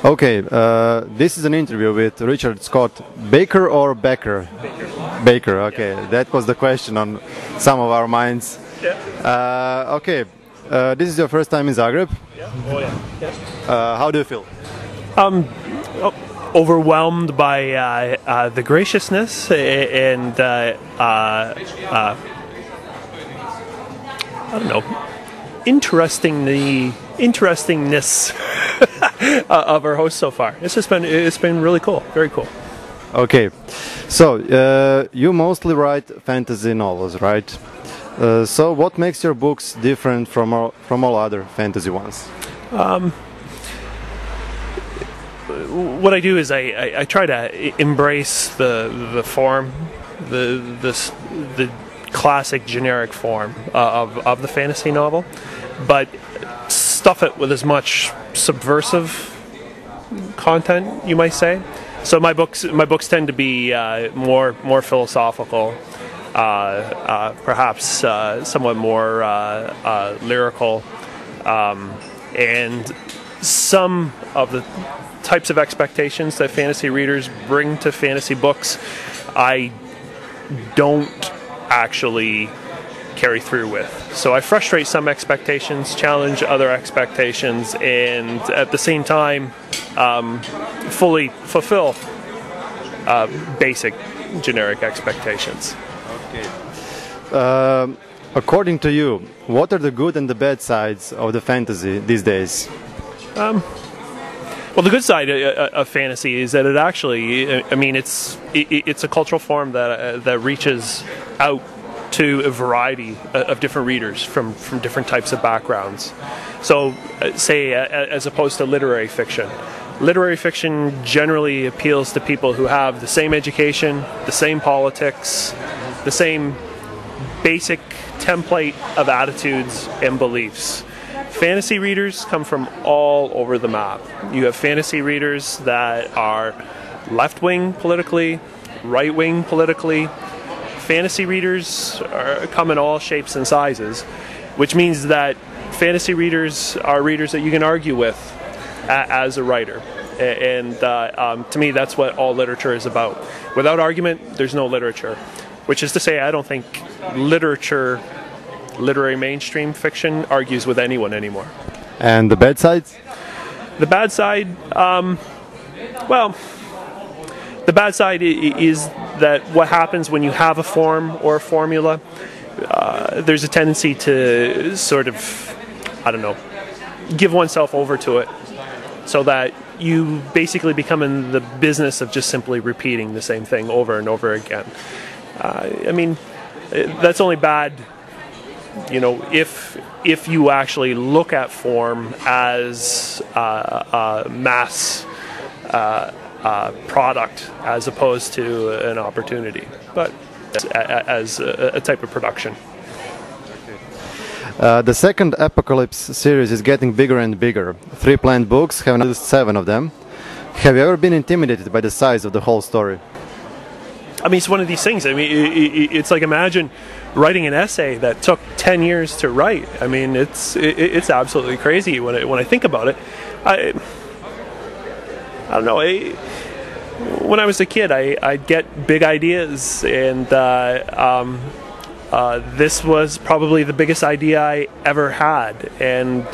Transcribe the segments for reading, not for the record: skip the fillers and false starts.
Okay, this is an interview with Richard Scott. Bakker or Bakker? Bakker. Bakker, okay. That was the question on some of our minds. Yeah. Okay, this is your first time in Zagreb. Yeah. Oh yeah. How do you feel? Overwhelmed by the graciousness and I don't know, interestingness of our host so far. It's been really cool, very cool. Okay, so you mostly write fantasy novels, right? So what makes your books different from all other fantasy ones? What I do is I try to embrace the form, the classic generic form of the fantasy novel, but stuff it with as much subversive content, you might say. So my books tend to be more philosophical, perhaps somewhat more lyrical, and some of the types of expectations that fantasy readers bring to fantasy books, I don't actually carry through with. So I frustrate some expectations, challenge other expectations, and at the same time fully fulfill basic generic expectations. Okay. According to you, what are the good and the bad sides of the fantasy these days? Well, the good side of fantasy is that it actually, I mean, it's a cultural form that reaches out to a variety of different readers from different types of backgrounds. So, say, as opposed to literary fiction. Literary fiction generally appeals to people who have the same education, the same politics, the same basic template of attitudes and beliefs. Fantasy readers come from all over the map. You have fantasy readers that are left-wing politically, right-wing politically. Fantasy readers come in all shapes and sizes, which means that fantasy readers are readers that you can argue with as a writer. And to me, that's what all literature is about. Without argument, there's no literature. Which is to say, I don't think literary mainstream fiction argues with anyone anymore. And the bad sides? The bad side, well, the bad side is that what happens when you have a form or a formula, there's a tendency to sort of, I don't know, give oneself over to it, so that you basically become in the business of just simply repeating the same thing over and over again. I mean, that's only bad, you know, if you actually look at form as a mass product as opposed to an opportunity, but as a type of production. The second Apocalypse series is getting bigger and bigger. 3 planned books, have now 7 of them. Have you ever been intimidated by the size of the whole story? I mean, it's one of these things. I mean, it's like, imagine writing an essay that took 10 years to write. I mean, it's absolutely crazy when I think about it. I don't know. When I was a kid, I'd get big ideas, and this was probably the biggest idea I ever had. And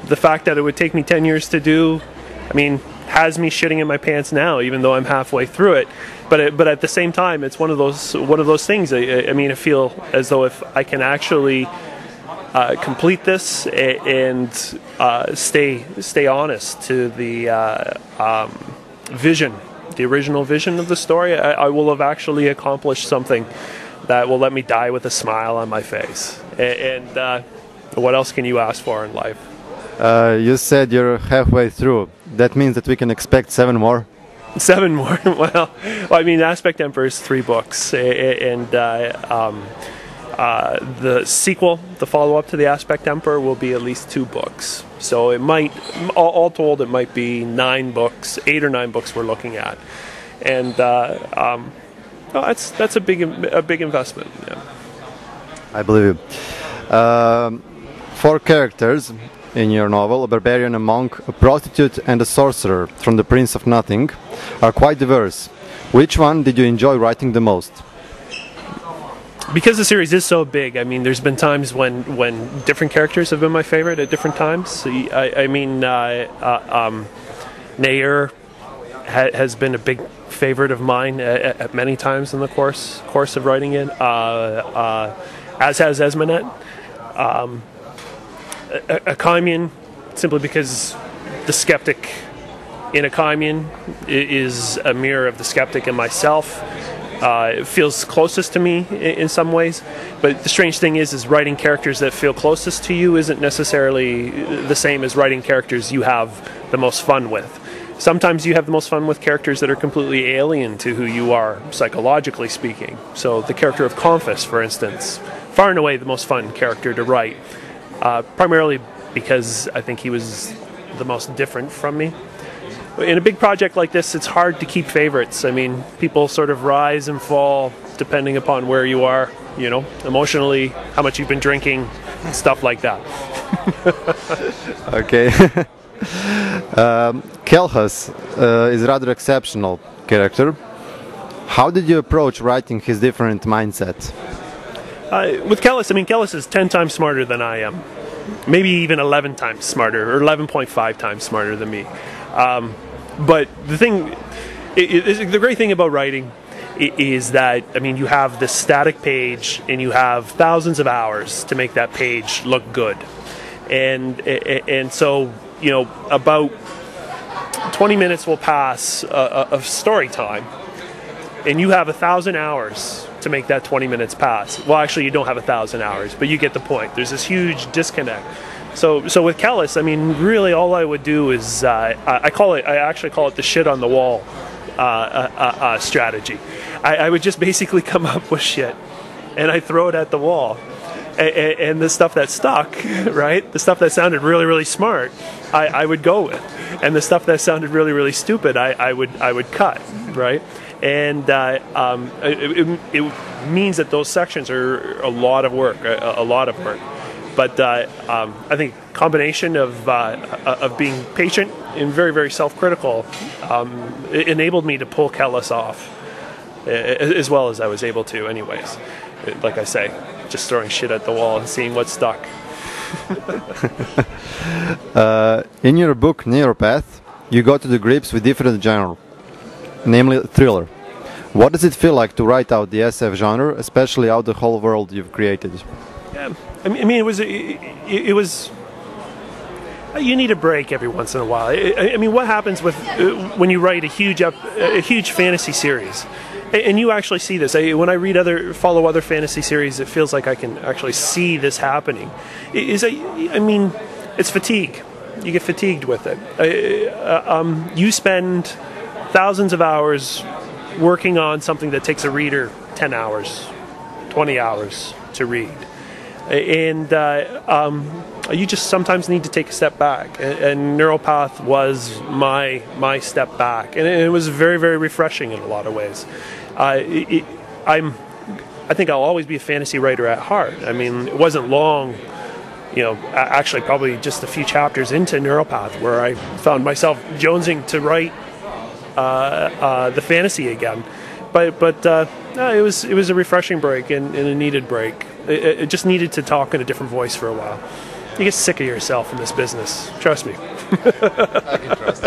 the fact that it would take me 10 years to do, I mean, has me shitting in my pants now, even though I'm halfway through it. But at the same time, it's one of those things. I mean, I feel as though if I can actually complete this and stay honest to the vision, the original vision of the story, I will have actually accomplished something that will let me die with a smile on my face. And what else can you ask for in life? You said you're halfway through. That means that we can expect 7 more? 7 more? Well, I mean, Aspect Emperor is 3 books. And the sequel, the follow-up to the Aspect Emperor, will be at least 2 books. So it might, all told, it might be 9 books, 8 or 9 books we're looking at. And well, that's a big investment. Yeah. I believe you. 4 characters. in your novel, a barbarian, a monk, a prostitute, and a sorcerer from The Prince of Nothing, are quite diverse. Which one did you enjoy writing the most? Because the series is so big, I mean, there's been times when different characters have been my favorite at different times. Nair has been a big favorite of mine at many times in the course of writing it, as has Esmanet. Achaimian, simply because the skeptic in Achaimian is a mirror of the skeptic in myself. It feels closest to me in some ways, but the strange thing is writing characters that feel closest to you isn't necessarily the same as writing characters you have the most fun with. Sometimes you have the most fun with characters that are completely alien to who you are, psychologically speaking. So the character of Confus, for instance, far and away the most fun character to write, primarily because I think he was the most different from me. In a big project like this, it's hard to keep favorites. I mean, people sort of rise and fall depending upon where you are, you know, emotionally, how much you've been drinking, stuff like that. Okay. Kelhas is a rather exceptional character. How did you approach writing his different mindset? With Kellis, I mean, Kellis is 10 times smarter than I am. Maybe even 11 times smarter, or 11.5 times smarter than me. But the great thing about writing is that, I mean, you have this static page and you have thousands of hours to make that page look good. And so, you know, about 20 minutes will pass of story time, and you have 1,000 hours to make that 20 minutes pass. Well, actually, you don't have 1,000 hours, but you get the point. There's this huge disconnect. So with Kellis, I mean, really, all I would do is I actually call it the shit on the wall strategy. I would just basically come up with shit, and I throw it at the wall. And the stuff that stuck, right? The stuff that sounded really, really smart, I would go with, and the stuff that sounded really, really stupid, I would cut, right? And it means that those sections are a lot of work, But I think combination of being patient and very, very self-critical it enabled me to pull Kellis off as well as I was able to, anyways. Like I say, just throwing shit at the wall and seeing what stuck. In your book Neuropath, you go to the grips with different genre, namely thriller. What does it feel like to write out the SF genre, especially out the whole world you've created? Yeah, I mean, it was. You need a break every once in a while. I mean, what happens with when you write a huge fantasy series? And you actually see this. When I follow other fantasy series, it feels like I can actually see this happening. I mean, it's fatigue. You get fatigued with it. You spend thousands of hours working on something that takes a reader 10 hours, 20 hours to read. And you just sometimes need to take a step back. And Neuropath was my step back. And it was very, very refreshing in a lot of ways. I think I'll always be a fantasy writer at heart. I mean, it wasn't long, you know, actually probably just a few chapters into Neuropath where I found myself jonesing to write the fantasy again. But it was a refreshing break and a needed break. It just needed to talk in a different voice for a while. You get sick of yourself in this business. Trust me. I can trust.